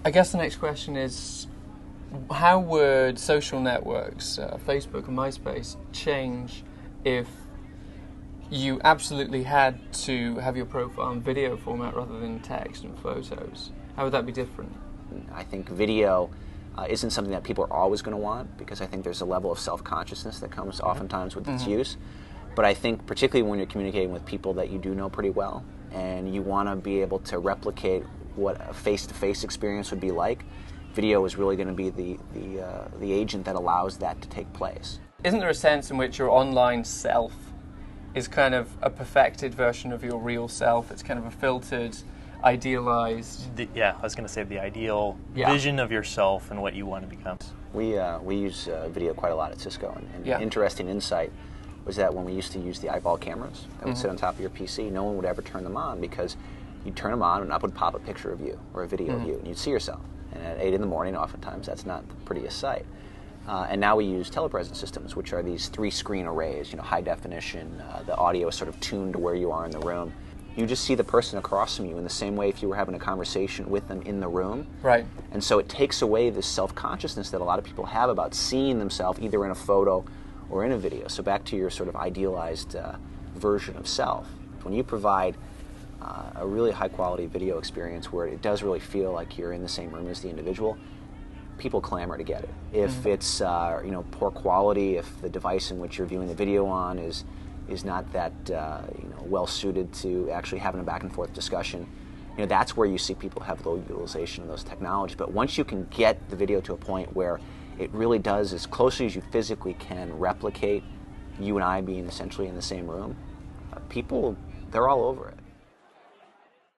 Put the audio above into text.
I guess the next question is, how would social networks, Facebook and MySpace, change if you absolutely had to have your profile in video format rather than text and photos? How would that be different? I think video isn't something that people are always going to want, because I think there's a level of self-consciousness that comes oftentimes with its use. But I think particularly when you're communicating with people that you do know pretty well, and you want to be able to replicate what a face-to-face experience would be like, video is really going to be the agent that allows that to take place. Isn't there a sense in which your online self is kind of a perfected version of your real self? It's kind of a filtered, idealized... I was going to say the ideal vision of yourself and what you want to become. We use video quite a lot at Cisco, and an interesting insight was that when we used to use the eyeball cameras that would sit on top of your PC, no one would ever turn them on, because you'd turn them on and up would pop a picture of you or a video of you, and you'd see yourself. And at 8 in the morning, oftentimes, that's not the prettiest sight. And now we use telepresence systems, which are these 3-screen arrays, high definition, the audio is sort of tuned to where you are in the room. You just see the person across from you in the same way if you were having a conversation with them in the room. Right. And so it takes away this self-consciousness that a lot of people have about seeing themselves either in a photo or in a video. So back to your sort of idealized version of self. When you provide a really high-quality video experience where it does really feel like you're in the same room as the individual, people clamor to get it. If it's poor quality, if the device in which you're viewing the video on is not that well suited to actually having a back and forth discussion, that's where you see people have low utilization of those technologies. But once you can get the video to a point where it really does, as closely as you physically can, replicate you and I being essentially in the same room, people, they're all over it.